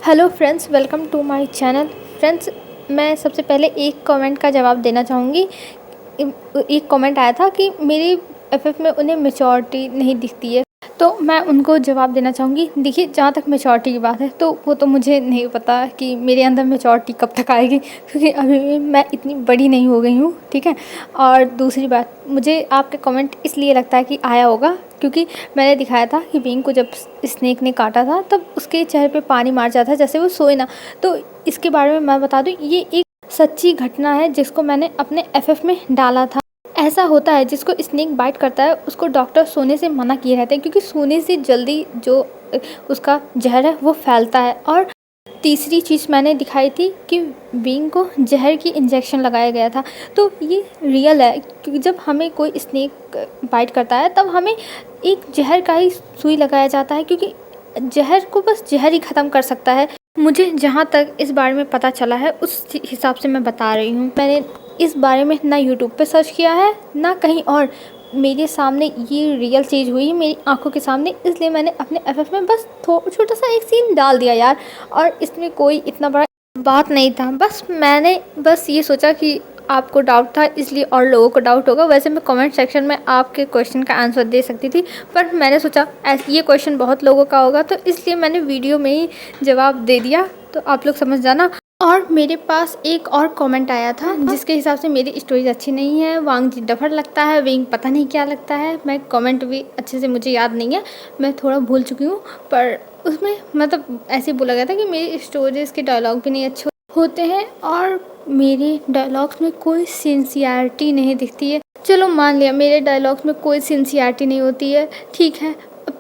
Hello friends, welcome to my channel. Friends, मैं सबसे पहले एक कमेंट का जवाब देना चाहूँगी। एक कमेंट आया था कि मेरी एफएफ में उन्हें मैच्योरिटी नहीं दिखती है, तो मैं उनको जवाब देना चाहूँगी। देखिए, जहाँ तक मैच्योरिटी की बात है तो वो तो मुझे नहीं पता कि मेरे अंदर मैच्योरिटी कब तक आएगी, क्योंकि अभी भी मैं इतनी बड़ी नहीं हो गई हूँ, ठीक है। और दूसरी बात, मुझे आपके कमेंट इसलिए लगता है कि आया होगा क्योंकि मैंने दिखाया था कि बींग को जब स्नेक ने काटा था तब उसके चेहरे पे पानी मार जाता था, जैसे वो सोए ना। तो इसके बारे में मैं बता दूं, ये एक सच्ची घटना है जिसको मैंने अपने एफएफ में डाला था। ऐसा होता है, जिसको स्नेक बाइट करता है उसको डॉक्टर सोने से मना किए रहते हैं, क्योंकि सोने से जल्दी जो उसका जहर है वो फैलता है। और तीसरी चीज़ मैंने दिखाई थी कि बींग को जहर की इंजेक्शन लगाया गया था। तो ये रियल है, क्योंकि जब हमें कोई स्नेक बाइट करता है तब हमें एक जहर का ही सुई लगाया जाता है, क्योंकि जहर को बस जहर ही ख़त्म कर सकता है। मुझे जहाँ तक इस बारे में पता चला है उस हिसाब से मैं बता रही हूँ। मैंने इस बारे में ना यूट्यूब पे सर्च किया है ना कहीं और, मेरे सामने ये रियल चीज़ हुई है मेरी आंखों के सामने, इसलिए मैंने अपने एफएफ में बस छोटा सा एक सीन डाल दिया यार। और इसमें कोई इतना बड़ा बात नहीं था, बस मैंने बस ये सोचा कि आपको डाउट था इसलिए और लोगों को डाउट होगा। वैसे मैं कमेंट सेक्शन में आपके क्वेश्चन का आंसर दे सकती थी, पर मैंने सोचा ये क्वेश्चन बहुत लोगों का होगा, तो इसलिए मैंने वीडियो में ही जवाब दे दिया, तो आप लोग समझ जाना। और मेरे पास एक और कमेंट आया था जिसके हिसाब से मेरी स्टोरीज अच्छी नहीं है, वांग जी डफर लगता है, विंग पता नहीं क्या लगता है। मैं कमेंट भी अच्छे से मुझे याद नहीं है, मैं थोड़ा भूल चुकी हूँ, पर उसमें मतलब ऐसे बोला गया था कि मेरी स्टोरीज के डायलॉग भी नहीं अच्छे होते हैं और मेरे डायलॉग्स में कोई सिंसियरिटी नहीं दिखती है। चलो मान लिया मेरे डायलॉग्स में कोई सिंसियरिटी नहीं होती है, ठीक है,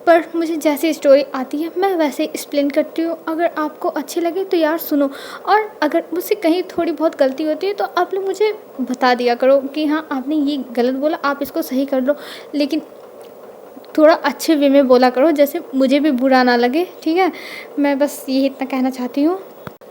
पर मुझे जैसी स्टोरी आती है मैं वैसे ही एक्सप्लेन करती हूँ। अगर आपको अच्छी लगे तो यार सुनो, और अगर मुझसे कहीं थोड़ी बहुत गलती होती है तो आप लोग मुझे बता दिया करो कि हाँ आपने ये गलत बोला, आप इसको सही कर लो, लेकिन थोड़ा अच्छे वे में बोला करो जैसे मुझे भी बुरा ना लगे, ठीक है। मैं बस यही इतना कहना चाहती हूँ।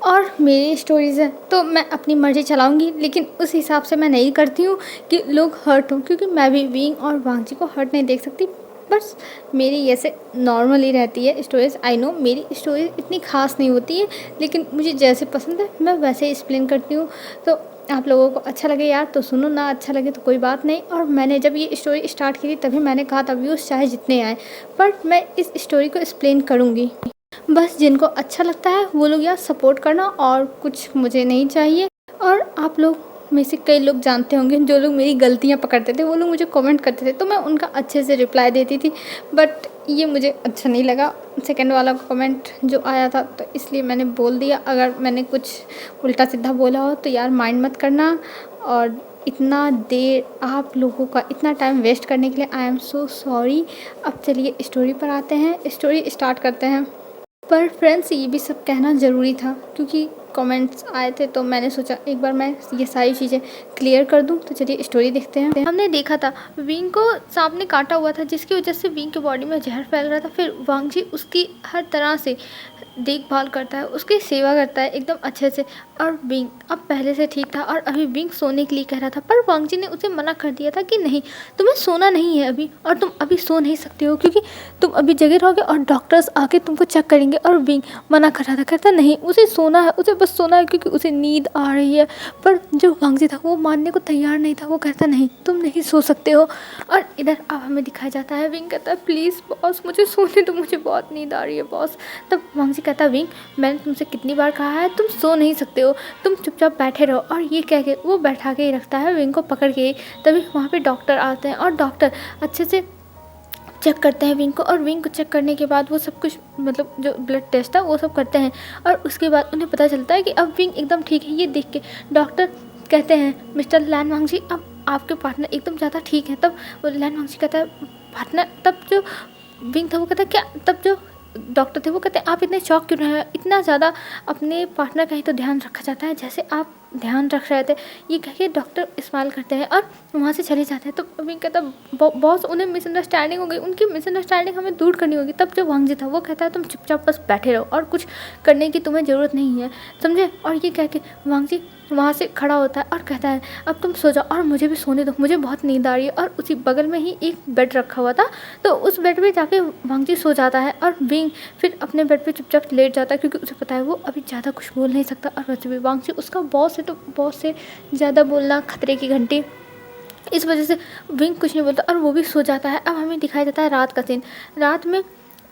और मेरी स्टोरीज़ है तो मैं अपनी मर्ज़ी चलाऊंगी, लेकिन उस हिसाब से मैं नहीं करती हूँ कि लोग हर्ट हों, क्योंकि मैं भी विंग और वांग जी को हर्ट नहीं देख सकती। बस मेरी ऐसे नॉर्मल ही रहती है स्टोरीज़। आई नो मेरी स्टोरीज इतनी ख़ास नहीं होती है, लेकिन मुझे जैसे पसंद है मैं वैसे ही एक्सप्लेन करती हूँ। तो आप लोगों को अच्छा लगे यार तो सुनो, ना अच्छा लगे तो कोई बात नहीं। और मैंने जब ये स्टोरी स्टार्ट की थी तभी मैंने कहा था व्यूज़ चाहे जितने आए, पर मैं इस स्टोरी को एक्सप्लेन करूँगी। बस जिनको अच्छा लगता है वो लोग यार सपोर्ट करना, और कुछ मुझे नहीं चाहिए। और आप लोग में से कई लोग जानते होंगे, जो लोग मेरी गलतियाँ पकड़ते थे वो लोग मुझे कमेंट करते थे, तो मैं उनका अच्छे से रिप्लाई देती थी, बट ये मुझे अच्छा नहीं लगा सेकंड वाला कमेंट जो आया था, तो इसलिए मैंने बोल दिया। अगर मैंने कुछ उल्टा सीधा बोला हो तो यार माइंड मत करना। और इतना देर आप लोगों का इतना टाइम वेस्ट करने के लिए आई एम सो सॉरी। अब चलिए स्टोरी पर आते हैं, स्टोरी स्टार्ट करते हैं। पर फ्रेंड्स, ये भी सब कहना ज़रूरी था क्योंकि कमेंट्स आए थे, तो मैंने सोचा एक बार मैं ये सारी चीज़ें क्लियर कर दूं। तो चलिए स्टोरी देखते हैं। हमने देखा था विंग को सांप ने काटा हुआ था, जिसकी वजह से विंग के बॉडी में जहर फैल रहा था। फिर वांग जी उसकी हर तरह से देखभाल करता है, उसकी सेवा करता है एकदम अच्छे से। और विंग अब पहले से ठीक था, और अभी विंग सोने के लिए कह रहा था, पर वांग जी ने उसे मना कर दिया था कि नहीं, तुम्हें सोना नहीं है अभी, और तुम अभी सो नहीं सकते हो क्योंकि तुम अभी जगे रहोगे और डॉक्टर्स आके तुमको चेक करेंगे। और विंग मना कर रहा था, कहता नहीं उसे सोना है, उसे बस सोना है क्योंकि उसे नींद आ रही है। पर जो वांग जी था वो मानने को तैयार नहीं था, वो कहता नहीं तुम नहीं सो सकते हो। और इधर अब हमें दिखाया जाता है विंग कहता है प्लीज़ बॉस मुझे सोने दो, मुझे बहुत नींद आ रही है बॉस। तब वांग जी कहता विंग मैंने तुमसे कितनी बार कहा है तुम सो नहीं सकते हो, तुम चुपचाप बैठे रहो। और ये कह के वो बैठा के ही रखता है विंग को पकड़ के ही। तभी वहाँ पे डॉक्टर आते हैं और डॉक्टर अच्छे से चेक करते हैं विंग को, और विंग को चेक करने के बाद वो सब कुछ मतलब जो ब्लड टेस्ट है वो सब करते हैं। और उसके बाद उन्हें पता चलता है कि अब विंग एकदम ठीक है। ये देख के डॉक्टर कहते हैं मिस्टर लैन वांग जी अब आपके पार्टनर एकदम ज़्यादा ठीक है। तब वो लैन वांग जी कहता है पार्टनर, तब जो विंग था वो कहता है क्या, तब जो डॉक्टर थे वो कहते हैं आप इतने शौक क्यों रहे हैं, इतना ज़्यादा अपने पार्टनर का ही तो ध्यान रखा जाता है जैसे आप ध्यान रख रहे थे। ये कह के डॉक्टर स्माइल करते हैं और वहाँ से चले जाते हैं। तो विंग कहता बॉस उन्हें मिसअंडरस्टैंडिंग हो गई, उनकी मिसअंडरस्टैंडिंग हमें दूर करनी होगी। तब जो वांग जी था वो कहता है तुम चुपचाप बस बैठे रहो और कुछ करने की तुम्हें ज़रूरत नहीं है, समझे। और ये कह के वांग जी वहाँ से खड़ा होता है और कहता है अब तुम सो जाओ और मुझे भी सोने दो, मुझे बहुत नींद आ रही है। और उसी बगल में ही एक बेड रखा हुआ था, तो उस बेड पे जाके वांगजी सो जाता है और विंग फिर अपने बेड पे चुपचाप लेट जाता है, क्योंकि उसे पता है वो अभी ज़्यादा कुछ बोल नहीं सकता। और वैसे भी वांगजी उसका बॉस है, तो बॉस से ज़्यादा बोलना खतरे की घंटी। इस वजह से विंग कुछ नहीं बोलता और वो भी सो जाता है। अब हमें दिखाया जाता है रात का सीन। रात में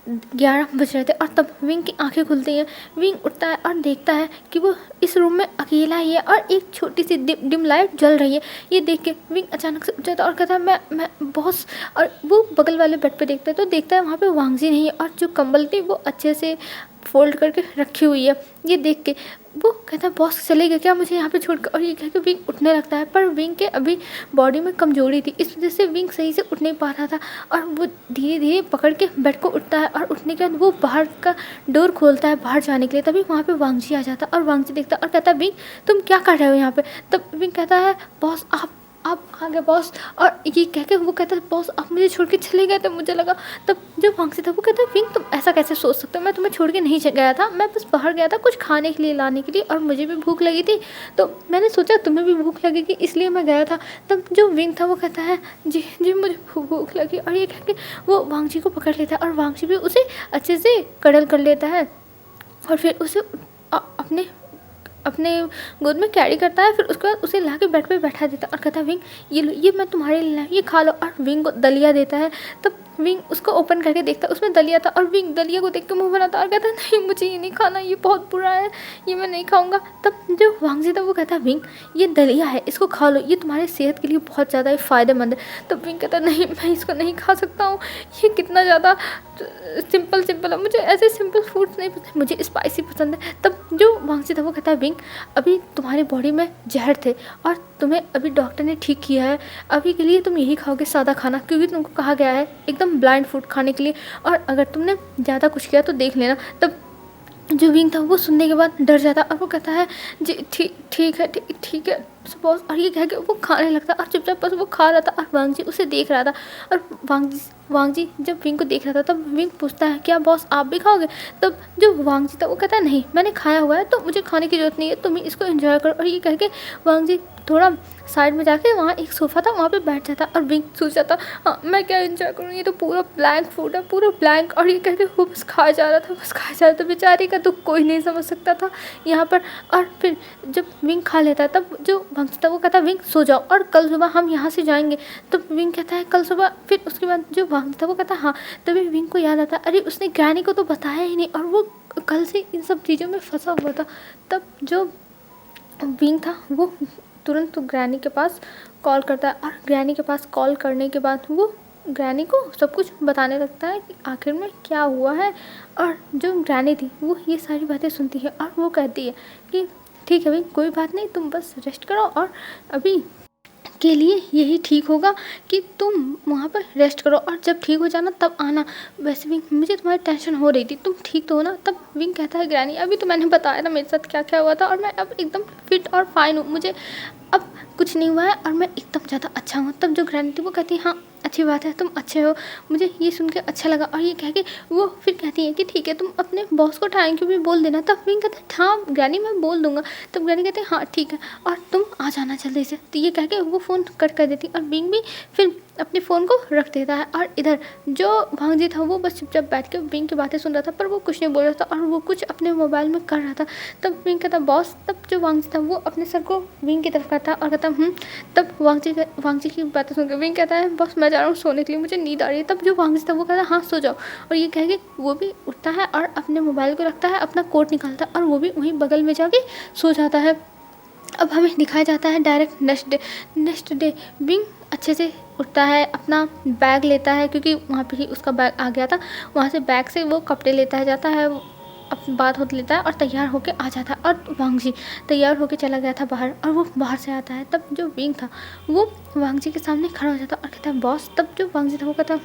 11 बज रहे थे और तब विंग की आंखें खुलती हैं। विंग उठता है और देखता है कि वो इस रूम में अकेला ही है और एक छोटी सी डिम लाइट जल रही है। ये देख के विंग अचानक से उठ जाता है और कहता है मैं बॉस। और वो बगल वाले बेड पे देखता है, तो देखता है वहाँ पे वांगजी नहीं है और जो कंबल थी वो अच्छे से फोल्ड करके रखी हुई है। ये देख के वो कहता है बॉस चले गए क्या मुझे यहाँ पे छोड़कर। और ये कह के विंग उठने लगता है, पर विंग के अभी बॉडी में कमजोरी थी, इस वजह से विंग सही से उठ नहीं पा रहा था। और वो धीरे धीरे पकड़ के बेड को उठता है और उठने के बाद वो बाहर का डोर खोलता है बाहर जाने के लिए। तभी वहाँ पे वांगजी आ जाता है और वांगजी देखता है और कहता है विंग तुम क्या कर रहे हो यहाँ पे। तब विंग कहता है बॉस आप आ गए बॉस। और ये कह के वो कहता है बॉस आप मुझे छोड़ के चले गए थे, मुझे लगा। तब जो वांगजी था वो कहता है विंग तुम ऐसा कैसे सोच सकते हो, मैं तुम्हें छोड़ के नहीं गया था, मैं बस बाहर गया था कुछ खाने के लिए लाने के लिए और मुझे भी भूख लगी थी, तो मैंने सोचा तुम्हें भी भूख लगेगी इसलिए मैं गया था। तब जो विंग था वो कहता है जी जी मुझे भूख लगी। और ये कह के वो वांगजी को पकड़ लेता है और वांगजी भी उसे अच्छे से कडल कर लेता है और फिर उसे अपने गोद में कैरी करता है। फिर उसके बाद उसे ला के बेड पे बैठा देता है और कहता है विंग ये लो, ये मैं तुम्हारे लिए लाया, ये खा लो। और विंग को दलिया देता है। तब विंग उसको ओपन करके देखता है, उसमें दलिया था और विंग दलिया को देख के मुंह बनाता और कहता है नहीं मुझे ये नहीं खाना, ये बहुत बुरा है, ये मैं नहीं खाऊंगा। तब जो वांगजी था वो कहता है विंग ये दलिया है, इसको खा लो, ये तुम्हारे सेहत के लिए बहुत ज़्यादा फ़ायदेमंद है। तब विंग कहता है नहीं मैं इसको नहीं खा सकता हूँ, ये कितना ज़्यादा सिंपल है, मुझे ऐसे सिंपल फूड्स नहीं पसंद, मुझे स्पाइसी पसंद है। तब जो वांगजी था वो कहता है विंग अभी तुम्हारी बॉडी में जहर थे और तुम्हें अभी डॉक्टर ने ठीक किया है, अभी के लिए तुम यही खाओगे सादा खाना, क्योंकि तुमको कहा गया है एकदम ब्लाइंड फूड खाने के लिए, और अगर तुमने ज़्यादा कुछ किया तो देख लेना। तब जो विंग था वो सुनने के बाद डर जाता और वो कहता है जी ठीक है बॉस। और ये कह के वो खाने लगता और चुपचाप बस वो खा रहा था और वांगजी उसे देख रहा था। और वांगजी जब विंग को देख रहा था तब विंग पूछता है क्या बॉस आप भी खाओगे। तब जो वांगजी था वो कहता है नहीं मैंने खाया हुआ है तो मुझे खाने की ज़रूरत नहीं है, तुम इसको एंजॉय करो। और ये कह के वांगजी थोड़ा साइड में जाके वहाँ एक सोफ़ा था वहाँ पे बैठ जाता और विंग सोच जाता हाँ मैं क्या एंजॉय करूँ, ये तो पूरा ब्लैंक फूड है, पूरा ब्लैंक। और ये कह के वो बस खाया जा रहा था बेचारे का दुख कोई नहीं समझ सकता था यहाँ पर। और फिर जब विंग खा लेता तब जो वांगजी था वो कहता विंग सो जाओ और कल सुबह हम यहाँ से जाएंगे। तब विंग कहता है कल सुबह। फिर उसके बाद जो वांगजी था वो कहता हाँ। तभी विंग को याद आता अरे उसने ग्रैनी को तो बताया ही नहीं और वो कल से इन सब चीज़ों में फंसा हुआ था। तब जो विंग था वो तुरंत ग्रैनी के पास कॉल करता है और ग्रैनी के पास कॉल करने के बाद वो ग्रैनी को सब कुछ बताने लगता है कि आखिर में क्या हुआ है। और जो ग्रैनी थी वो ये सारी बातें सुनती है और वो कहती है कि ठीक है भाई कोई बात नहीं, तुम बस रेस्ट करो और अभी के लिए यही ठीक होगा कि तुम वहाँ पर रेस्ट करो और जब ठीक हो जाना तब आना। वैसे भी मुझे तुम्हारी टेंशन हो रही थी, तुम ठीक तो हो ना। तब विंग कहता है ग्रैनी अभी तो मैंने बताया ना मेरे साथ क्या क्या हुआ था और मैं अब एकदम फिट और फाइन हूँ, मुझे अब कुछ नहीं हुआ है और मैं एकदम ज़्यादा अच्छा हूँ। तब जो ग्रैनी थी वो कहती है हाँ अच्छी बात है तुम अच्छे हो, मुझे ये सुन के अच्छा लगा। और ये कह के वो फिर कहती है कि ठीक है तुम अपने बॉस को थैंक यू भी बोल देना। तब विंग कहता है हाँ ग्रैनी मैं बोल दूंगा। तब ग्रैनी कहते हैं हाँ ठीक है और तुम आ जाना जल्दी से। तो ये कह के वो फ़ोन कट कर देती और विंग भी फिर अपने फ़ोन को रख देता है। और इधर जो वांगजी था वो बस चुपचाप बैठ के विंग की बातें सुन रहा था पर वो कुछ नहीं बोल रहा था और वो कुछ अपने मोबाइल में कर रहा था। तब विंग कहता बॉस। तब जो वांगजी था वो अपने सर को विंग की तरफ करता और कहता तब वांगजी की बातें सुनकर विंग कहता है बॉस मैं जा रहा हूँ सोने के लिए, मुझे नींद आ रही है। तब जो वांगजी था वो कहता है हाँ सो जाओ। और ये कह के वो भी उठता है और अपने मोबाइल को रखता है, अपना कोट निकालता है और वो भी वहीं बगल में जाके सो जाता है। अब हमें दिखाया जाता है डायरेक्ट नेक्स्ट डे विंग अच्छे से उठता है, अपना बैग लेता है क्योंकि वहाँ पे ही उसका बैग आ गया था, वहाँ से बैग से वो कपड़े लेता है जाता है, अपनी बात होते लेता है और तैयार होके आ जाता है। और वांगजी तैयार होके चला गया था बाहर और वो बाहर से आता है। तब जो विंग था वो वांगजी के सामने खड़ा हो जाता और कहता है बॉस। तब जो वांगजी था वो कहता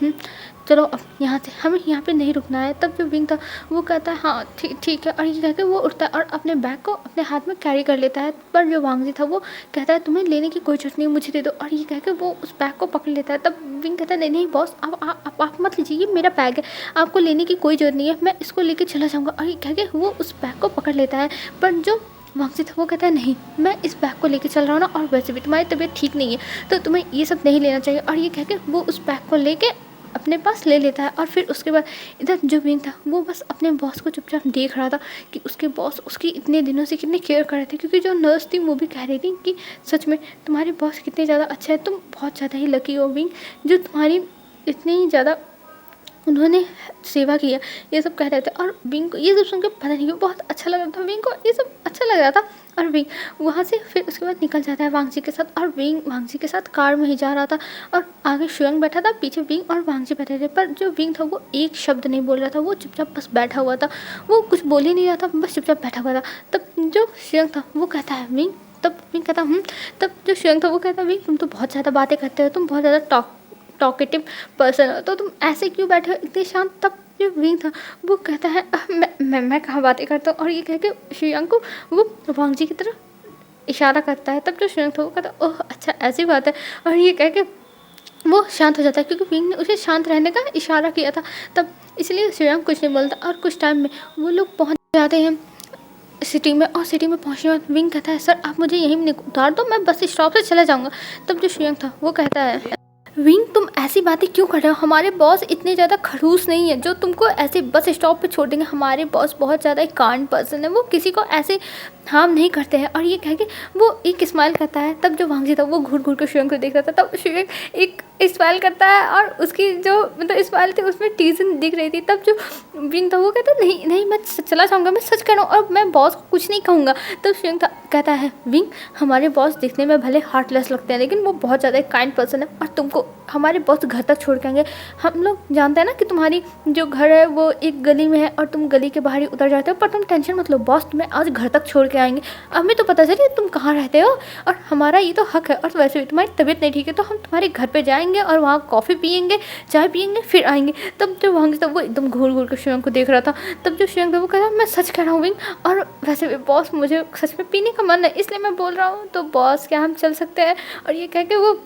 चलो अब यहाँ से हमें यहाँ पे नहीं रुकना है। तब जो विंग था वो कहता है हाँ ठीक है। और ये कहकर वो उठता है और अपने बैग को अपने हाथ में कैरी कर लेता है। पर जो वांगजी था वो कहता है तुम्हें लेने की कोई जरूरत नहीं, मुझे दे दो। और ये कहकर वो उस बैग को पकड़ लेता है। तब विंग कहता है नहीं बॉस आप मत लीजिए, ये मेरा बैग है, आपको लेने की कोई जरूरत नहीं है, मैं इसको लेके चला जाऊँगा। और ये कह के वो उस बैग को पकड़ लेता है। पर जो वांगजी था वो कहता है नहीं, मैं इस बैग को लेके चल रहा हूँ ना, और वैसे भी तुम्हारी तबीयत ठीक नहीं है तो तुम्हें ये सब नहीं लेना चाहिए। और ये कह के वो उस बैग को लेके अपने पास ले लेता है। और फिर उसके बाद इधर जो विंग था वो बस अपने बॉस को चुपचाप देख रहा था कि उसके बॉस उसकी इतने दिनों से कितने केयर कर रहे थे, क्योंकि जो नर्स थी वो भी कह रही थी कि सच में तुम्हारे बॉस कितने ज़्यादा अच्छे हैं, तुम बहुत ज़्यादा ही लकी हो विंग, जो तुम्हारी इतनी ही ज़्यादा उन्होंने सेवा किया, ये सब कह रहे थे। और विंग को ये सब सुन के पता नहीं क्यों बहुत अच्छा लग रहा था, विंग को ये सब अच्छा लग रहा था। और विंग वहाँ से फिर उसके बाद निकल जाता है वांगजी के साथ, और विंग वांगजी के साथ कार में ही जा रहा था, और आगे शुयंग बैठा था, पीछे विंग और वांगजी बैठे थे। पर जो विंग था वो एक शब्द नहीं बोल रहा था, वो चुपचाप बस बैठा हुआ था, वो कुछ बोल ही नहीं रहा था, बस चुपचाप बैठा हुआ था। तब जो शुयंग था वो कहता है विंग, तब विंग कहता तब जो शुयंग था वो कहता है विंग तुम तो बहुत ज़्यादा बातें करते हो, तुम बहुत ज़्यादा टॉकेटिव पर्सन हो, तो तुम ऐसे क्यों बैठे हो इतने शांत। तब जो विंग था वो कहता है मैं कहाँ बातें करता हूँ, और ये कह के शुयांग को वो वांगजी की तरफ इशारा करता है। तब जो शुयांग था वो कहता है ओह अच्छा ऐसी बात है, और ये कह के वो शांत हो जाता है, क्योंकि विंग ने उसे शांत रहने का इशारा किया था। तब इसलिए शुयांग कुछ नहीं बोलता, और कुछ टाइम में वो लोग पहुँच जाते हैं सिटी में। और सिटी में पहुँचने के बाद विंग कहता है सर आप मुझे यहीं उतार दो, मैं बस स्टॉप से चला जाऊँगा। तब जो शुयांग था वो कहता है विंग तुम ऐसी बातें क्यों कर रहे हो, हमारे बॉस इतने ज़्यादा खड़ूस नहीं है जो तुमको ऐसे बस स्टॉप पे छोड़ देंगे, हमारे बॉस बहुत ज़्यादा एक काइंड पर्सन है, वो किसी को ऐसे हार्म नहीं करते हैं। और ये कह के वो एक स्माइल करता है। तब जो वांगजी था वो घूर घूर के शुयांग को देख रहा था, तब शुयांग एक स्माइल करता है, और उसकी जो मतलब स्माइल थी उसमें टीजन दिख रही थी। तब जो विंग था वो कहता है नहीं नहीं मैं चला जाऊँगा, मैं सच कह रहा हूँ, और मैं बॉस को कुछ नहीं कहूँगा। तब शुयांग था कहता है विंग हमारे बॉस दिखने में भले हार्टलेस लगते हैं, लेकिन वो बहुत ज़्यादा एक काइंड पर्सन है, और तुमको हमारे बॉस घर तक छोड़ के आएंगे। हम लोग जानते हैं ना कि तुम्हारी जो घर है वो एक गली में है, और तुम गली के बाहर ही उतर जाते हो, पर तुम टेंशन मत लो, बॉस तुम्हें आज घर तक छोड़ के आएंगे। हमें तो पता चलिए तुम कहाँ रहते हो, और हमारा ये तो हक है, और वैसे भी तुम्हारी तबीयत नहीं ठीक है तो हम तुम्हारे घर पे जाएंगे, और वहाँ कॉफ़ी पियेंगे, चाय पियेंगे, फिर आएंगे। तब जो वहाँ तब वो एकदम घूर घूर के शुयांग को देख रहा था। तब जो शुयांग था वो कह रहा मैं सच कह रहा हूँ विंग, और वैसे भी बॉस मुझे सच में पीने का मन है इसलिए मैं बोल रहा हूँ, तो बॉस क्या हम चल सकते हैं। और ये कह के वो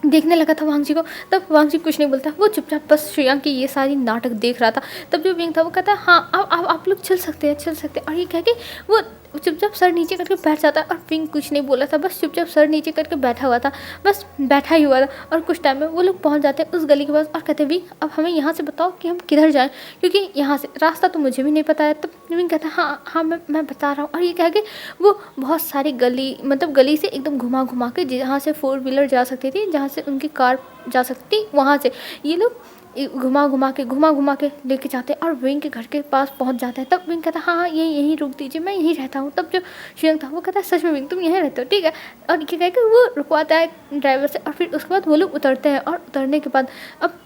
देखने लगा था वांगजी को। तब वांगजी कुछ नहीं बोलता, वो चुपचाप बस शुयांग की ये सारी नाटक देख रहा था। तब जो विंग था वो कहता है हाँ आप लोग चल सकते हैं चल सकते हैं, और ये कह के वो चुपचाप सर नीचे करके बैठ जाता है। और विंग कुछ नहीं बोला था, बस चुपचाप सर नीचे करके बैठा हुआ था, बस बैठा ही हुआ था। और कुछ टाइम में वो लोग पहुंच जाते हैं उस गली के पास, और कहते हैं विंग अब हमें यहाँ से बताओ कि हम किधर जाएं, क्योंकि यहाँ से रास्ता तो मुझे भी नहीं पता है। तब विंग कहता है हाँ मैं बता रहा हूँ। और ये कह के वो बहुत सारी गली मतलब गली से एकदम घुमा घुमा के जहाँ से 4 व्हीलर जा सकती थी, जहाँ से उनकी कार जा सकती थी, वहाँ से ये लोग घुमा घुमा के लेके जाते हैं, और विंग के घर के पास पहुंच जाते हैं। तब विंग कहता है हाँ यहीं रुक दीजिए, मैं यहीं रहता हूँ। तब जो शुयांग था वो कहता है सच में विंग तुम यहीं रहते हो ठीक है। और ये कह के वो रुकवाता है ड्राइवर से, और फिर उसके बाद वो लोग उतरते हैं। और उतरने के बाद अब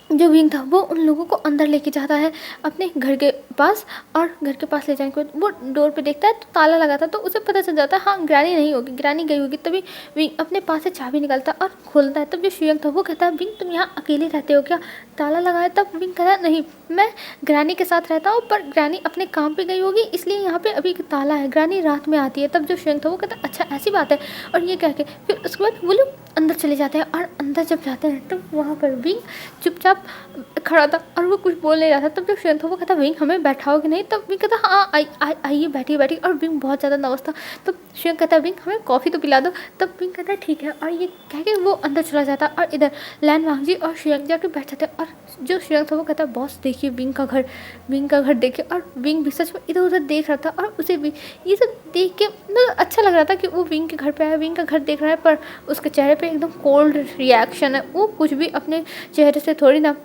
जो विंग था वो उन लोगों को अंदर लेके जाता है अपने घर के पास, और घर के पास ले जाने के बाद वो डोर पे देखता है तो ताला लगा था, तो उसे पता चल जाता है हाँ ग्रैनी नहीं होगी, ग्रैनी गई होगी। तभी विंग अपने पास से चाबी निकालता है और खोलता है। तब जो शुयांग था वो कहता है विंग तुम यहाँ अकेले रहते हो क्या, ताला लगा है। तब विंग कहता है नहीं मैं ग्रैनी के साथ रहता हूँ, पर ग्रैनी अपने काम पे गई होगी इसलिए यहाँ पे अभी ताला है, ग्रैनी रात में आती है। तब जो शुयांग था वो कहता है अच्छा ऐसी बात है। और ये कह के फिर उसके बाद वो लोग अंदर चले जाते हैं, और अंदर जब जाते हैं तो वहाँ पर विंग चुपचाप खड़ा था और वो कुछ बोल नहीं रहा था। तब जब शुयांग था वो कहता विंग हमें बैठाओगे नहीं। तब विंग कहता हाँ आइए बैठिए। और विंग बहुत ज़्यादा नर्वस था। तब शुयांग कहता विंग हमें कॉफ़ी तो पिला दो। तब विंग कहता ठीक है, और ये कह के वो अंदर चला जाता, और इधर लैन वांगजी और शुयांग जाके बैठ जाते। और जो शुयांग था वो कहता बॉस देखिए विंग का घर देखिए। और विंग भी सच में इधर उधर देख रहा था, और उसे भी ये सब देख के मतलब अच्छा लग रहा था कि वो विंग के घर पे आया, विंग का घर देख रहा है, पर उसके चेहरे पे एकदम कोल्ड रिएक्शन है। वो कुछ भी अपने चेहरे से थोड़ी ना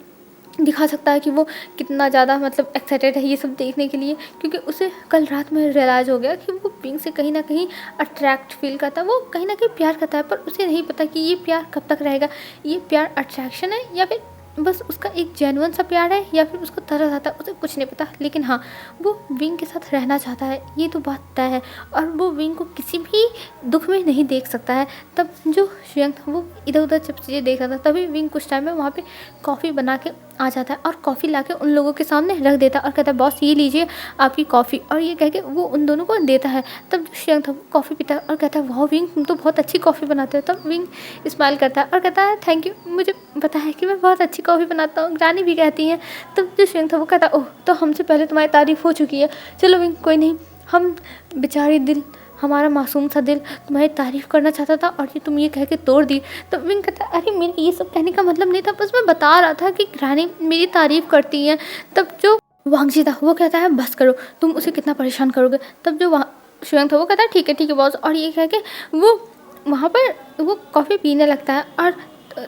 दिखा सकता है कि वो कितना ज़्यादा मतलब एक्साइटेड है ये सब देखने के लिए, क्योंकि उसे कल रात में रियलाइज़ हो गया कि वो विंग से कहीं ना कहीं अट्रैक्ट फील करता है, वो कहीं ना कहीं प्यार करता है, पर उसे नहीं पता कि ये प्यार कब तक रहेगा, ये प्यार अट्रैक्शन है या फिर बस उसका एक जेन्युइन सा प्यार है या फिर उसको तरस आता है, उसे कुछ नहीं पता। लेकिन हाँ वो विंग के साथ रहना चाहता है, ये तो बात तय है, और वो विंग को किसी भी दुख में नहीं देख सकता है। तब जो शुयांग था वो इधर उधर जब चीज़ें देख रहा था, तभी विंग कुछ टाइम में वहाँ पे कॉफ़ी बना के आ जाता है और कॉफ़ी लाके उन लोगों के सामने रख देता है और कहता है बॉस ये लीजिए आपकी कॉफ़ी। और ये कह के वो उन दोनों को देता है। तब जो शुयांग था वो कॉफ़ी पीता है और कहता है वाह विंग तुम तो बहुत अच्छी कॉफ़ी बनाते हो। तब विंग स्माइल करता है और कहता है थैंक यू, मुझे पता है कि मैं बहुत अच्छी कॉफ़ी बनाता हूँ, ग्रानी भी कहती हैं। तब जो शुयांग था वो कहता ओह तो हमसे पहले तुम्हारी तारीफ़ हो चुकी है, चलो विंग कोई नहीं, हम बेचारे दिल हमारा मासूम सा दिल तुम्हारी तारीफ़ करना चाहता था और ये तुम ये कह के तोड़ दी। तो विंग कहता है अरे मेरे ये सब कहने का मतलब नहीं था, बस मैं बता रहा था कि रानी मेरी तारीफ़ करती हैं। तब जो वांग जी था वो कहता है बस करो, तुम उसे कितना परेशान करोगे। तब जो शुयांग था वो कहता है ठीक है बॉस, और ये कह के वो वहाँ पर वो कॉफ़ी पीने लगता है और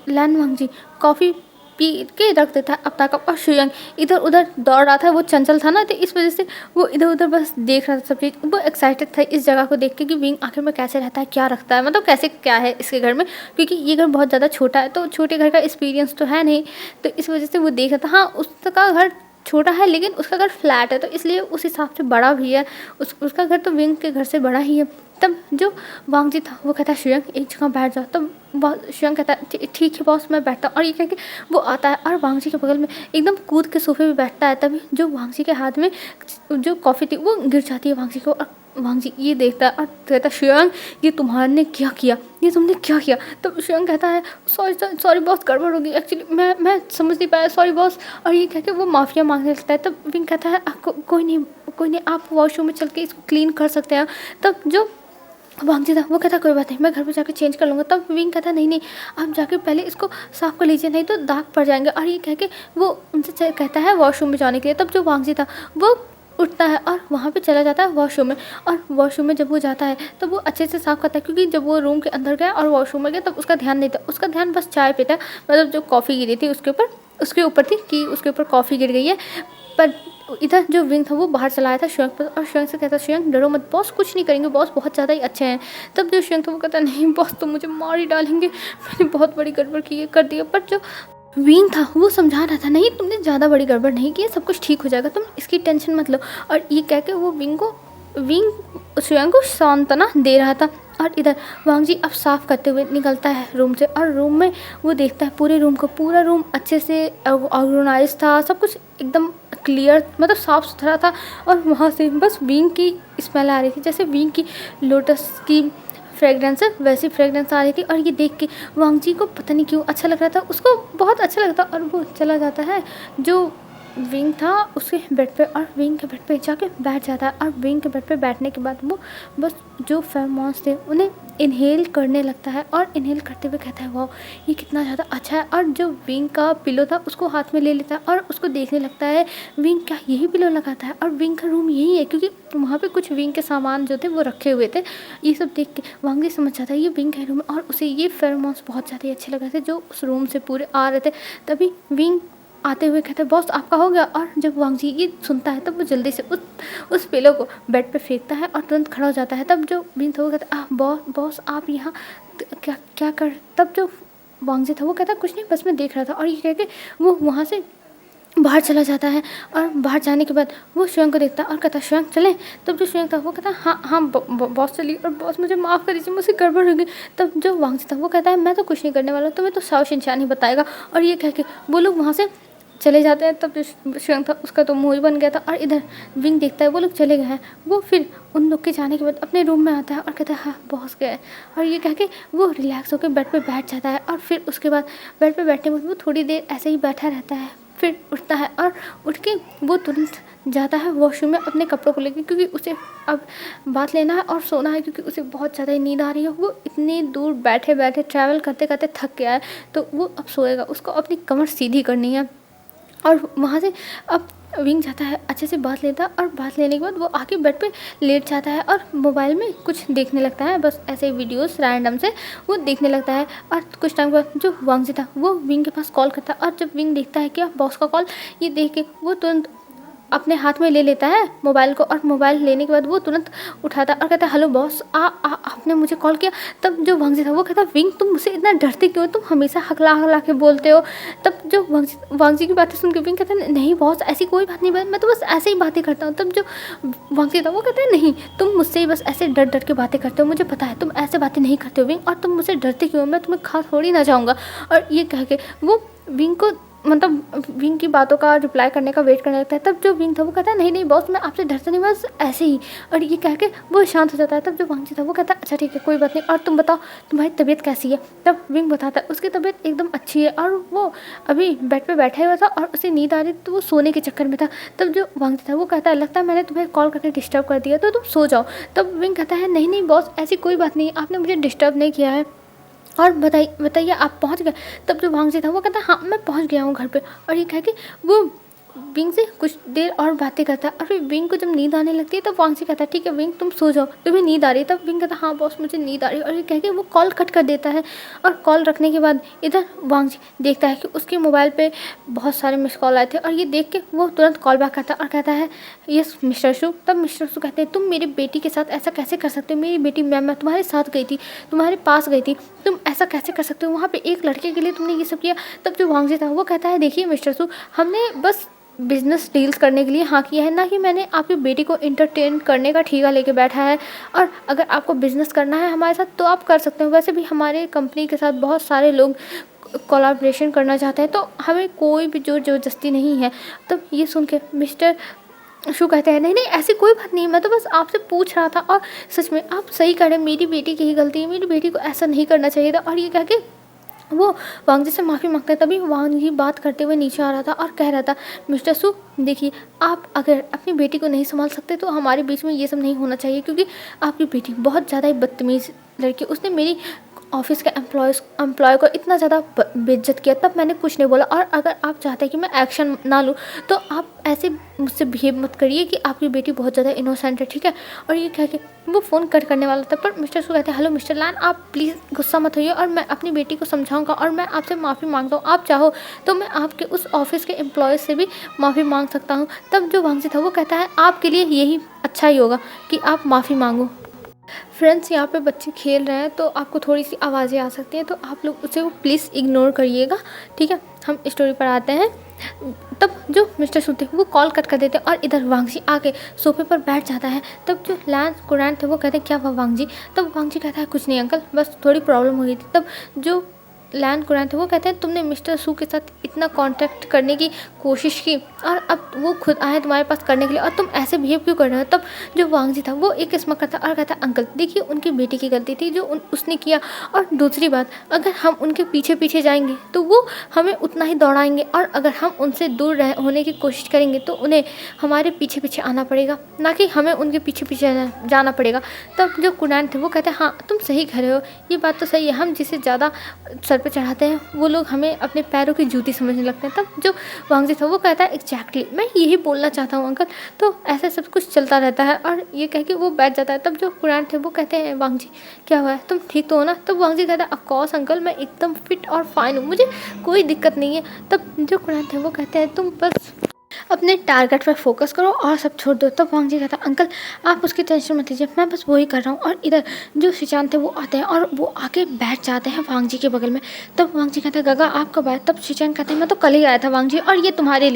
लैन वांग जी कॉफ़ी पी के रख देता है अपना कप, और शुयांग इधर उधर दौड़ रहा था, वो चंचल था ना, तो इस वजह से वो इधर उधर बस देख रहा था सब चीज़। वो एक्साइटेड था इस जगह को देख के कि विंग आखिर में कैसे रहता है, क्या रखता है, मतलब कैसे क्या है इसके घर में, क्योंकि ये घर बहुत ज़्यादा छोटा है तो छोटे घर का एक्सपीरियंस तो है नहीं, तो इस वजह से वो देख रहा था। हाँ, उसका घर छोटा है लेकिन उसका घर फ्लैट है, तो इसलिए उस हिसाब से बड़ा भी है, उसका घर तो विंग के घर से बड़ा ही है। तब जो वांग जी था वो कहता है शुयांग एक जगह बैठ जाओ। तब शुयांग कहता है ठीक है बॉस मैं बैठता हूँ, और ये कह के वो आता है और वांग जी के बगल में एकदम कूद के सोफे पे बैठता है। तभी जो वांग जी के हाथ में जो कॉफ़ी थी वो गिर जाती है वांग जी को, और वांग जी ये देखता है और कहता है शुयांग ये तुम्हारे क्या किया, ये तुमने क्या किया। तो शुयांग कहता है सॉरी बॉस, गड़बड़ होगी एक्चुअली, मैं समझ नहीं पाया, सॉरी बॉस, और ये कह के वो माफ़िया मांगने लगता है। तब विंग कहता है कोई नहीं आप वॉशरूम में चल के इसको क्लीन कर सकते हैं। तब जो वांग जी था वो कहता कोई बात नहीं, मैं घर पे जाकर चेंज कर लूँगा। तब विंग कहता नहीं आप जाके पहले इसको साफ़ कर लीजिए, नहीं तो दाग पड़ जाएंगे, और ये कह के वो उनसे कहता है वॉशरूम में जाने के लिए। तब जो वांग जी था वो उठता है और वहाँ पे चला जाता है वॉशरूम में, और वॉशरूम में जब वो जाता है तब वो अच्छे से साफ़ करता है, क्योंकि जब वो रूम के अंदर गया और वॉशरूम में गया तब उसका ध्यान नहीं था, उसका ध्यान बस चाय पे था, मतलब जो कॉफ़ी गिरी थी उसके ऊपर थी कि उसके ऊपर कॉफ़ी गिर गई है। पर इधर जो विंग था वो बाहर चला आया था शुयांग पर, और शुयांग से कहता शुयांग डरो मत बॉस, कुछ नहीं करेंगे बॉस, बहुत ज़्यादा ही अच्छे हैं। तब जो शुयांग था वो कहता नहीं बॉस तो मुझे मार ही डालेंगे, मैंने बहुत बड़ी गड़बड़ की कर दिया। पर जो विंग था वो समझा रहा था नहीं तुमने ज़्यादा बड़ी गड़बड़ नहीं की है, सब कुछ ठीक हो जाएगा, तुम इसकी टेंशन मत लो। और ये कह के वो विंग शुयांग को सांत्वना दे रहा था। और इधर वांग जी अब साफ़ करते हुए निकलता है रूम से, और रूम में वो देखता है पूरे रूम को, पूरा रूम अच्छे से ऑर्गेनाइज था, सब कुछ एकदम क्लियर, मतलब साफ़ सुथरा था। और वहाँ से बस विंग की स्मेल आ रही थी, जैसे विंग की लोटस की फ्रेगरेंस है वैसी फ्रेगरेंस आ रही थी। और ये देख के वांग जी को पता नहीं क्यों अच्छा लग रहा था, उसको बहुत अच्छा लगता, और वो चला जाता है जो विंग था उसके बेड पे, और विंग के बेड पे जाके बैठ जाता है। और विंग के बेड पे बैठने के बाद वो बस जो फेरोमोन्स थे उन्हें इनहेल करने लगता है, और इनहेल करते हुए कहता है वाह ये कितना ज़्यादा अच्छा है। और जो विंग का पिलो था उसको हाथ में ले लेता है और उसको देखने लगता है विंग क्या यही पिलो लगाता है, और विंग का रूम यही है, क्योंकि वहाँ पे कुछ विंग के सामान जो थे वो रखे हुए थे। ये सब देख के वांग जी समझ जाता है ये विंग का रूम है, और उसे ये फेरोमोन्स बहुत ज़्यादा अच्छे लग रहे थे जो उस रूम से पूरे आ रहे थे। तभी विंग आते हुए कहते हैं बॉस आपका हो गया। और जब वांग जी ये सुनता है तब वो जल्दी से उस पिलो को बेड पे फेंकता है और तुरंत खड़ा हो जाता है। तब जो विंग था वो कहता है बॉस आप यहाँ क्या कर। तब जो वांग जी था वो कहता कुछ नहीं बस मैं देख रहा था, और ये कह के वो वहाँ से बाहर चला जाता है। और बाहर जाने के बाद वो शुयांग को देखता है और कहता है शुयांग चलें। तब जो शुयांग था वो कहता है हाँ बॉस चलिए, और बॉस मुझे माफ़ कर दीजिए मुझसे गड़बड़ हो गई। तब जो वांग जी था वो कहता है मैं तो कुछ नहीं करने वाला, तुम्हें तो शाओ शिनचैन ही बताएगा। और ये कह के वो लोग वहाँ से चले जाते हैं। तब जो शुयांग था उसका तो मुँह ही बन गया था। और इधर विंग देखता है वो लोग चले गए हैं, वो फिर उन लोग के जाने के बाद अपने रूम में आता है और कहता है हाँ बॉस गए। और ये कह के वो रिलैक्स होकर बेड पे बैठ जाता है। और फिर उसके बाद बेड पे बैठने के बाद वो थोड़ी देर ऐसे ही बैठा रहता है, फिर उठता है और उठ के वो तुरंत जाता है वॉशरूम में अपने कपड़ों को लेकर, क्योंकि उसे अब बात लेना है और सोना है, क्योंकि उसे बहुत ज़्यादा नींद आ रही है। वो इतनी दूर बैठे बैठे ट्रैवल करते करते थक गया है, तो वो अब सोएगा, उसको अपनी कमर सीधी करनी है। और वहाँ से अब विंग जाता है अच्छे से बात लेता है, और बात लेने के बाद वो आके बेड पे लेट जाता है और मोबाइल में कुछ देखने लगता है, बस ऐसे वीडियोस रैंडम से वो देखने लगता है। और कुछ टाइम बाद जो वांग जी था वो विंग के पास कॉल करता है, और जब विंग देखता है कि बॉस का कॉल, ये देख के वो तुरंत अपने हाथ में ले लेता है मोबाइल को, और मोबाइल लेने के बाद वो तुरंत उठाता है और कहता है हेलो बॉस आपने मुझे कॉल किया। तब जो वांग जी था वो कहता है विंग तुम मुझसे इतना डरते क्यों, तुम हमेशा हकला के बोलते हो। तब जो वांग जी की बातें सुन के विंग कहता है नहीं बॉस ऐसी कोई बात नहीं, मैं तो बस ऐसे ही बातें करता हूँ। तब जो वांग जी था वो कहता है नहीं तुम मुझसे ही बस ऐसे डर के बातें करते हो, मुझे पता है तुम ऐसे बातें नहीं करते हो विंग, और तुम मुझसे डरते क्यों, मैं तुम्हें खा थोड़ी ना जाऊँगा। और ये कह के वो विंग को मतलब विंग की बातों का रिप्लाई करने का वेट करने लगता है। तब जो विंग था वो कहता है नहीं नहीं बॉस, मैं आपसे डरता नहीं, बस ऐसे ही, और ये कह के वो शांत हो जाता है। तब जो वांग जी था वो कहता है अच्छा ठीक है कोई बात नहीं, और तुम बताओ तुम्हारी तबीयत कैसी है। तब विंग बताता है उसकी तबीयत एकदम अच्छी है, और वो अभी बेड पे बैठा हुआ था और उसे नींद आ रही तो वो सोने के चक्कर में था। तब जो वांग जी था वो कहता है लगता है मैंने तुम्हें कॉल करके डिस्टर्ब कर दिया, तो तुम सो जाओ। तब विंग कहता है नहीं नहीं बॉस, ऐसी कोई बात नहीं, आपने मुझे डिस्टर्ब नहीं किया है, और बताइए आप पहुंच गए। तब जो वांग जी था वो कहता है हाँ मैं पहुंच गया हूँ घर पे, और ये कह के वो विंग से कुछ देर और बातें करता है। और फिर विंग को जब नींद आने लगती है तब वांग जी कहता है ठीक है विंग तुम सो जाओ, तुम्हें नींद आ रही है। तब विंग कहता है हाँ बॉस मुझे नींद आ रही है, और ये कह के वो कॉल कट कर देता है। और कॉल रखने के बाद इधर वांग जी देखता है कि उसके मोबाइल पे बहुत सारे मिस कॉल आए थे, और ये देख के वो तुरंत कॉल बैक करता है और कहता है यस मिस्टर शू। तब मिस्टर शू कहते हैं तुम मेरी बेटी के साथ ऐसा कैसे कर सकते हो, मेरी बेटी मैम मैं तुम्हारे साथ गई थी, तुम्हारे पास गई थी, तुम ऐसा कैसे कर सकते हो, वहाँ पे एक लड़के के लिए तुमने ये सब किया। तब जो वांग जी था वो कहता है देखिए मिस्टर शू, हमने बस बिजनेस डील्स करने के लिए हाँ किया है, ना कि मैंने आपकी बेटी को इंटरटेन करने का ठेका लेके बैठा है। और अगर आपको बिजनेस करना है हमारे साथ तो आप कर सकते हो, वैसे भी हमारे कंपनी के साथ बहुत सारे लोग कोलैबोरेशन करना चाहते हैं, तो हमें कोई भी जोर ज़बरदस्ती नहीं है। तब ये सुन के मिस्टर शू कहते हैं नहीं नहीं ऐसी कोई बात नहीं है, मैं तो बस आपसे पूछ रहा था, और सच में आप सही कह रहे हैं, मेरी बेटी की ही गलती है, मेरी बेटी को ऐसा नहीं करना चाहिए था। और ये कह के वो वांग जी से माफ़ी मांगता है। तभी वांग जी बात करते हुए नीचे आ रहा था और कह रहा था मिस्टर सू देखिए, आप अगर अपनी बेटी को नहीं संभाल सकते तो हमारे बीच में ये सब नहीं होना चाहिए, क्योंकि आपकी बेटी बहुत ज़्यादा ही बदतमीज़ लड़की, उसने मेरी ऑफिस के एम्प्लॉय को इतना ज़्यादा बेइज्जत किया। तब मैंने कुछ नहीं बोला, और अगर आप चाहते हैं कि मैं एक्शन ना लूँ तो आप ऐसे मुझसे बिहेव मत करिए कि आपकी बेटी बहुत ज़्यादा इनोसेंट है, ठीक है। और ये कह के वो फ़ोन कट करने वाला था, पर मिस्टर सू कहते हैं हेलो मिस्टर लैन, आप प्लीज़ गुस्सा मत होइए, और मैं अपनी बेटी को समझाऊंगा, और मैं आपसे माफ़ी मांगता हूँ, आप चाहो तो मैं आपके उस ऑफिस के एम्प्लॉय से भी माफ़ी मांग सकता हूँ। तब जो वांग जी था वो कहता है आपके लिए यही अच्छा ही होगा कि आप माफ़ी मांगो। फ्रेंड्स यहाँ पे बच्चे खेल रहे हैं तो आपको थोड़ी सी आवाज़ें आ सकती हैं, तो आप लोग उसे प्लीज़ इग्नोर करिएगा, ठीक है। हम स्टोरी पर आते हैं। तब जो मिस्टर शू थे वो कॉल कट कर देते हैं, और इधर वांग जी आके सोफे पर बैठ जाता है। तब जो लैंस कुरैन थे वो कहते हैं क्या हुआ वांग जी। तब वांग जी कहता है कुछ नहीं अंकल, बस थोड़ी प्रॉब्लम हो गई थी। तब जो लैन कुरैन थे वो कहते हैं तुमने मिस्टर सू के साथ इतना कांटेक्ट करने की कोशिश की, और अब वो खुद आए तुम्हारे पास करने के लिए, और तुम ऐसे बिहेव क्यों कर रहे हो। तब जो वांग जी था वो एक किस्मत करता और कहता अंकल देखिए उनकी बेटी की गलती थी जो उसने किया, और दूसरी बात अगर हम उनके पीछे पीछे जाएंगे तो वो हमें उतना ही दौड़ाएंगे, और अगर हम उनसे दूर होने की कोशिश करेंगे तो उन्हें हमारे पीछे पीछे आना पड़ेगा, ना कि हमें उनके पीछे पीछे जाना पड़ेगा। तब जो कुरैन थे वो कहते हैं हाँ तुम सही कह रहे हो, ये बात तो सही है, हम जिसे ज़्यादा सर पे चढ़ाते हैं वो लोग हमें अपने पैरों की जूती समझने लगते हैं। तब जो वांग जी था वो कहता है एग्जैक्टली मैं यही बोलना चाहता हूँ अंकल। तो ऐसा सब कुछ चलता रहता है, और ये कह के वो बैठ जाता है। तब जो कुरैन थे वो कहते हैं वांग जी क्या हुआ है, तुम ठीक तो हो ना। तब वांग जी कहता है ऑफकोर्स अंकल मैं एकदम फिट और फाइन हूँ, मुझे कोई दिक्कत नहीं है। तब जो कुरैन थे वो कहते हैं तुम बस अपने टारगेट पर फोकस करो और सब छोड़ दो। तब वांग जी कहता अंकल आप उसकी टेंशन मत लीजिए, मैं बस वही कर रहा हूँ। और इधर जो शिचान थे वो आते हैं और वो आके बैठ जाते हैं वांग जी के बगल में। तब वांग जी कहता है गगा आप कब आए। तब शिचान कहते हैं मैं तो कल ही आया था वांग जी, और ये तुम्हारे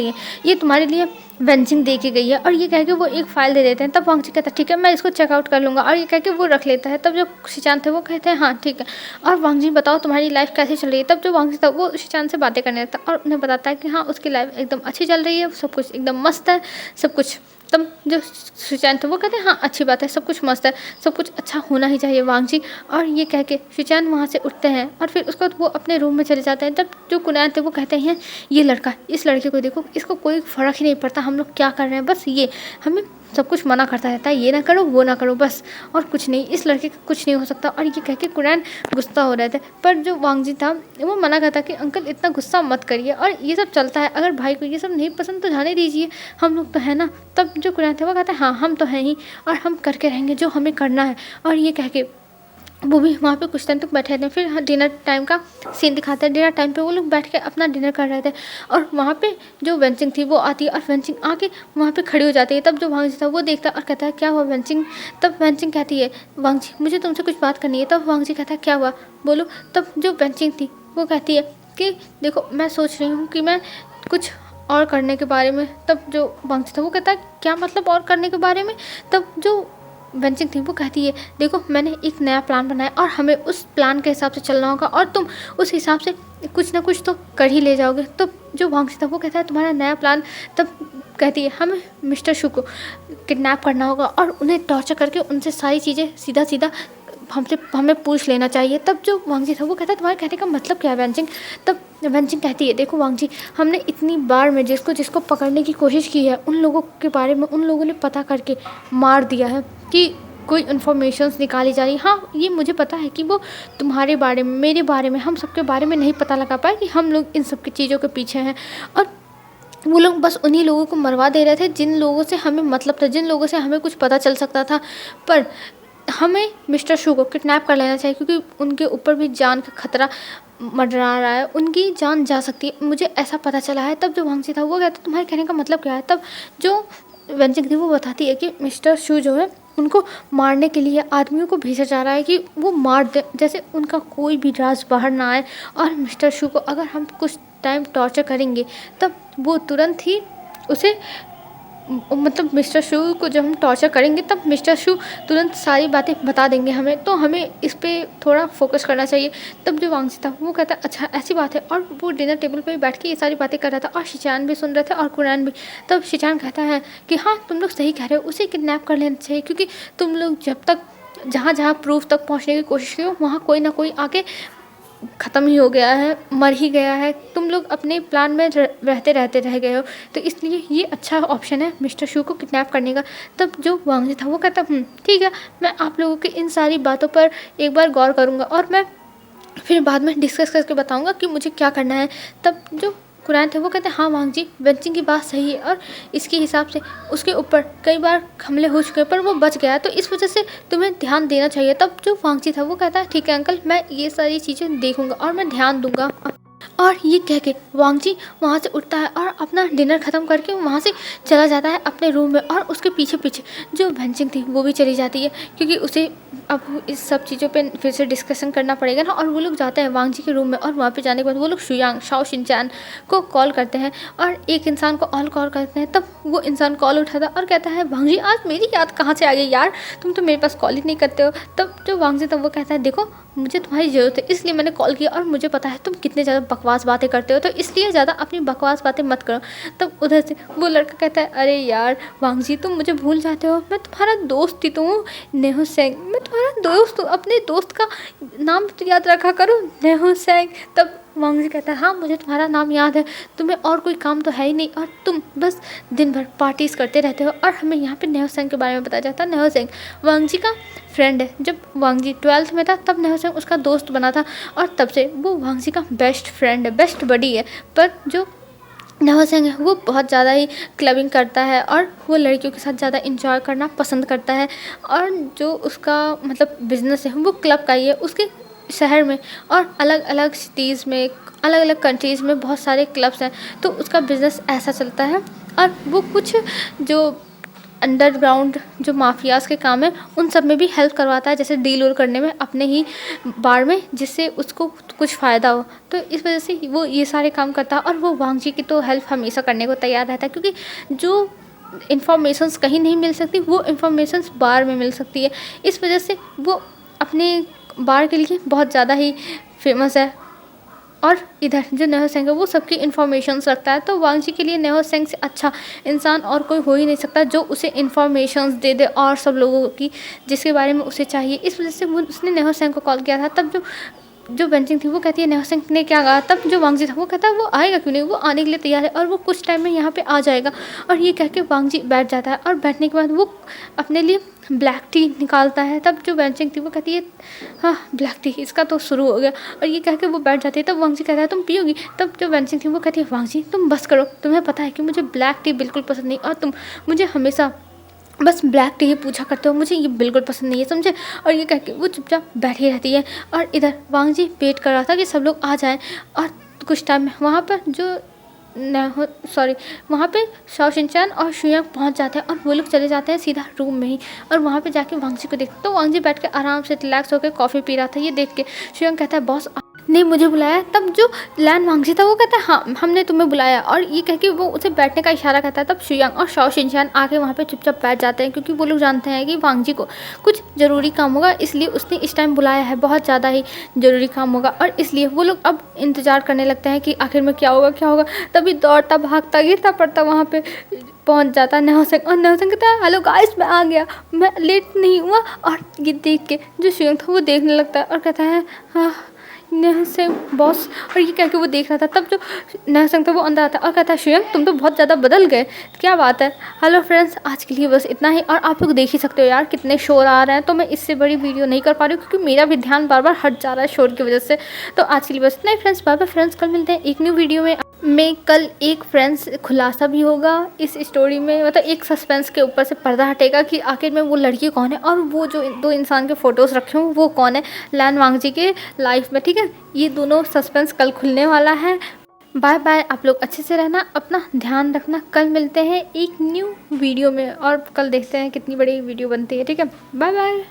लिए वेंचिंग दे के गई है। और ये कह के वो एक फ़ाइल दे देते हैं। तब वांग जी कहता है ठीक है मैं इसको चेकआउट कर लूँगा, और ये कह के वो रख लेता है। तब जो शिचान थे वो कहते हैं हाँ ठीक है, और वांग जी बताओ तुम्हारी लाइफ कैसी चल रही है। तब जो वांग जी था वो शिचान से बातें करने लगता है और उन्हें बताता है कि हाँ उसकी लाइफ एकदम अच्छी चल रही है, सब कुछ एकदम मस्त है सब कुछ। तब जो शिचान थे वो कहते हैं हाँ अच्छी बात है, सब कुछ मस्त है, सब कुछ अच्छा होना ही चाहिए वांग जी। और ये कह के शिचान वहाँ से उठते हैं और फिर उसके बाद वो अपने रूम में चले जाते हैं। तब जो कुरैन थे वो कहते हैं ये लड़का इस लड़के को देखो, इसको कोई फ़र्क ही नहीं पड़ता हम लोग क्या कर रहे हैं, बस ये हमें सब कुछ मना करता रहता है, ये ना करो वो ना करो बस, और कुछ नहीं, इस लड़के का कुछ नहीं हो सकता। और ये कह के कुरैन गुस्सा हो रहे थे, पर जो वांग जी था वो मना करता कि अंकल इतना गुस्सा मत करिए, और ये सब चलता है, अगर भाई को ये सब नहीं पसंद तो जाने दीजिए, हम लोग तो है ना। तब जो कुरैन थे वो कहते हैं हाँ हम तो हैं ही, और हम करके रहेंगे जो हमें करना है। और ये कह के वो भी वहाँ पे कुछ टाइम तक बैठे रहते हैं। फिर डिनर टाइम का सीन दिखाते हैं। डिनर टाइम पे वो लोग बैठ के अपना डिनर कर रहे थे, और वहाँ पे जो वेंचिंग थी वो आती है और वेंचिंग आके वहाँ पे खड़ी हो जाती है। तब जो वांग जी था वो देखता है और कहता है क्या हुआ वेंचिंग। तब वेंचिंग कहती है वांग जी मुझे तुमसे कुछ बात करनी है। तब वांग जी कहता है क्या हुआ बोलो। तब जो वेंचिंग थी वो कहती है कि देखो मैं सोच रही हूँ कि मैं कुछ और करने के बारे में। तब जो वांग जी था वो कहता है क्या मतलब और करने के बारे में। तब जो वेंचिंग थी वो कहती है देखो मैंने एक नया प्लान बनाया और हमें उस प्लान के हिसाब से चलना होगा और तुम उस हिसाब से कुछ ना कुछ तो कर ही ले जाओगे। तो जो वांगजी था वो कहता है तुम्हारा नया प्लान। तब कहती है हमें मिस्टर शू को किडनैप करना होगा और उन्हें टॉर्चर करके उनसे सारी चीज़ें सीधा सीधा हमें पूछ लेना चाहिए। तब जो वांगजी था वो कहता है तुम्हारे कहने का मतलब क्या है वेंचिंग। तब वेंचिंग कहती है देखो वांगजी, हमने इतनी बार में जिसको पकड़ने की कोशिश की है उन लोगों के बारे में उन लोगों ने पता करके मार दिया है कि कोई इन्फॉर्मेशंस निकाली जा रही। हाँ ये मुझे पता है कि वो तुम्हारे बारे में, मेरे बारे में, हम सबके बारे में नहीं पता लगा पाए कि हम लोग इन सब की चीज़ों के पीछे हैं। और वो लोग बस उन्हीं लोगों को मरवा दे रहे थे जिन लोगों से हमें मतलब था, जिन लोगों से हमें कुछ पता चल सकता था। पर हमें मिस्टर शू को किडनैप कर लेना चाहिए क्योंकि उनके ऊपर भी जान का खतरा मंडरा रहा है, उनकी जान जा सकती है, मुझे ऐसा पता चला है। तब जो वांगजी था वो कहता तुम्हारे कहने का मतलब क्या है। तब जो वेंचिंग थी वो बताती है कि मिस्टर शू जो है उनको मारने के लिए आदमियों को भेजा जा रहा है कि वो मार दे, जैसे उनका कोई भी राज बाहर ना आए। और मिस्टर शू को अगर हम कुछ टाइम टॉर्चर करेंगे तब वो तुरंत ही उसे मतलब मिस्टर शू को जब हम टॉर्चर करेंगे तब मिस्टर शू तुरंत सारी बातें बता देंगे हमें, तो हमें इस पर थोड़ा फोकस करना चाहिए। तब जो वांगजी था वो कहता है अच्छा ऐसी बात है। और वो डिनर टेबल पे बैठ के ये सारी बातें कर रहा था और शिचान भी सुन रहे थे और कुरान भी। तब शिचान कहता है कि हाँ तुम लोग सही कह रहे हो, उसे किडनैप कर लेना चाहिए क्योंकि तुम लोग जब तक जहाँ जहाँ प्रूफ तक पहुँचने की कोशिश की हो वहाँ कोई ना कोई आके ख़त्म ही हो गया है, मर ही गया है, तुम लोग अपने प्लान में रहते रहते रह गए हो, तो इसलिए ये अच्छा ऑप्शन है मिस्टर शू को किडनैप करने का। तब जो वांगजी था वो कहता ठीक है, मैं आप लोगों की इन सारी बातों पर एक बार गौर करूँगा और मैं फिर बाद में डिस्कस करके बताऊँगा कि मुझे क्या करना है। तब जो कुरान थे वो कहते हैं हाँ वांगजी, वेंचिंग की बात सही है और इसके हिसाब से उसके ऊपर कई बार हमले हो चुके हैं पर वो बच गया, तो इस वजह से तुम्हें ध्यान देना चाहिए। तब जो वांगजी था वो कहता है ठीक है अंकल, मैं ये सारी चीज़ें देखूंगा और मैं ध्यान दूंगा। और ये कह के वांगजी वहाँ से उठता है और अपना डिनर ख़त्म करके वहाँ से चला जाता है अपने रूम में। और उसके पीछे पीछे जो वेंचिंग थी वो भी चली जाती है क्योंकि उसे अब इस सब चीज़ों पे फिर से डिस्कशन करना पड़ेगा ना। और वो लोग जाते हैं वांगजी के रूम में और वहाँ पे जाने के बाद वो लोग शाओ शिनचैन को कॉल करते हैं और एक इंसान को ऑल कॉल करते हैं। तब वो इंसान कॉल उठाता है और कहता है वांगजी आज मेरी याद कहाँ से आ गई यार, तुम तो मेरे पास कॉल ही नहीं करते हो। तब जो वांगजी था वो कहता है देखो मुझे तुम्हारी ज़रूरत है इसलिए मैंने कॉल किया और मुझे पता है तुम कितने ज़्यादा बकवास बातें करते हो, तो इसलिए ज़्यादा अपनी बकवास बातें मत करो। तब उधर से वो लड़का कहता है अरे यार वांगजी तुम मुझे भूल जाते हो, मैं तुम्हारा दोस्त ही तो हूँ, नेहो सेंग, मैं तुम्हारा दोस्त हूँ, अपने दोस्त का नाम तो याद रखा करो, नेहो सेंग। तब वांगजी कहता है हाँ मुझे तुम्हारा नाम याद है, तुम्हें और कोई काम तो है ही नहीं और तुम बस दिन भर पार्टीज़ करते रहते हो। और हमें यहाँ पे नेहो सेंग के बारे में बताया जाता है। नेहो सेंग वांगजी का फ्रेंड है, जब वांगजी 12th में था तब नेहो सेंग उसका दोस्त बना था और तब से वो वांगजी का बेस्ट फ्रेंड है, बेस्ट बडी है। पर जो नेहो सेंग है वो बहुत ज़्यादा ही क्लबिंग करता है और वो लड़कियों के साथ ज़्यादा इंजॉय करना पसंद करता है। और जो उसका मतलब बिजनेस है वो क्लब का ही है, उसके शहर में और अलग अलग सिटीज़ में, अलग अलग कंट्रीज़ में बहुत सारे क्लब्स हैं, तो उसका बिज़नेस ऐसा चलता है। और वो कुछ जो अंडरग्राउंड जो माफियाज़ के काम है उन सब में भी हेल्प करवाता है, जैसे डील वोल करने में अपने ही बार में, जिससे उसको कुछ फ़ायदा हो। तो इस वजह से वो ये सारे काम करता है और वो वांगजी की तो हेल्प हमेशा करने को तैयार रहता है क्योंकि जो इन्फॉर्मेशंस कहीं नहीं मिल सकती वो इन्फॉर्मेशंस बार में मिल सकती है। इस वजह से वो अपने बार के लिए बहुत ज़्यादा ही फेमस है। और इधर जो नेहो सेंग है वो सबकी इन्फॉर्मेशंस रखता है, तो वांगजी के लिए नेहो सेंग से अच्छा इंसान और कोई हो ही नहीं सकता जो उसे इन्फॉर्मेशंस दे दे और सब लोगों की जिसके बारे में उसे चाहिए। इस वजह से वो उसने नेहो सेंग को कॉल किया था। तब जो वेंचिंग थी वो कहती है नेहो सेंग ने क्या कहा। तब जो वांगजी था वो कहता है वो आएगा क्यों नहीं, वो आने के लिए तैयार है और वो कुछ टाइम में यहाँ पे आ जाएगा। और ये कह के वांगजी बैठ जाता है और बैठने के बाद वो अपने लिए ब्लैक टी निकालता है। तब जो वेंचिंग थी वो कहती है हाँ ब्लैक टी इसका तो शुरू हो गया, और ये कह के वो बैठ जाती है। तब वांगजी कहता है तुम पियोगी। तब जो वेंचिंग थी वो कहती है वांगजी तुम बस करो, तुम्हें पता है कि मुझे ब्लैक टी बिल्कुल पसंद नहीं और तुम मुझे हमेशा बस ब्लैक टी ही पूछा करते हो, मुझे ये बिल्कुल पसंद नहीं है समझे। और ये कह के वो चुपचाप बैठी रहती है और इधर वांगजी वेट कर रहा था कि सब लोग आ जाएं। और कुछ टाइम में वहाँ पर वहाँ पे शाओ शिनचैन और शुयांग पहुँच जाते हैं और वो लोग चले जाते हैं सीधा रूम में ही। और वहाँ पे जाके वांगजी को देखते तो वांगजी बैठ के आराम से रिलैक्स होकर कॉफ़ी पी रहा था। ये देख के शुयांग कहता है बॉस ने मुझे बुलाया, तब जो लैन वांगजी था वो कहता है हाँ हमने तुम्हें बुलाया, और ये कह के वो उसे बैठने का इशारा करता है। तब शुयांग और शॉ शिनचैन आके वहाँ पे चुपचाप बैठ जाते हैं, क्योंकि वो लोग जानते हैं कि वांगजी को कुछ ज़रूरी काम होगा, इसलिए उसने इस टाइम बुलाया है, बहुत ज़्यादा ही ज़रूरी काम होगा। और इसलिए वो लोग अब इंतज़ार करने लगते हैं कि आखिर में क्या होगा क्या होगा। तभी दौड़ता भागता गिरता पड़ता वहाँ पे पहुँच जाता है न्योसेंग, और न्योसेंग कहता है हेलो गाइस मैं आ गया, मैं लेट नहीं हुआ। और ये देख के जो शुयांग था वो देखने लगता है और कहता है हाँ न्योसेंग बॉस, और ये कह के वो देख रहा था। तब जो न्योसेंग था वो अंदर आता है और कहता है शुयांग तुम तो बहुत ज़्यादा बदल गए, क्या बात है। हेलो फ्रेंड्स, आज के लिए बस इतना ही, और आप लोग देख ही सकते हो यार कितने शोर आ रहे हैं, तो मैं इससे बड़ी वीडियो नहीं कर पा रही हूँ क्योंकि मेरा भी ध्यान बार बार हट जा रहा है शोर की वजह से। तो आज के लिए बस इतना ही फ्रेंड्स, बाय बाय फ्रेंड्स, कल मिलते हैं एक न्यू वीडियो में कल एक फ्रेंड्स खुलासा भी होगा इस स्टोरी में, मतलब एक सस्पेंस के ऊपर से पर्दा हटेगा कि आखिर में वो लड़की कौन है, और वो जो दो इंसान के फ़ोटोज़ रखे हों वो कौन है लैन वांगजी के लाइफ में, ठीक है। ये दोनों सस्पेंस कल खुलने वाला है। बाय बाय, आप लोग अच्छे से रहना, अपना ध्यान रखना, कल मिलते हैं एक न्यू वीडियो में, और कल देखते हैं कितनी बड़ी वीडियो बनती है, ठीक है। Bye bye.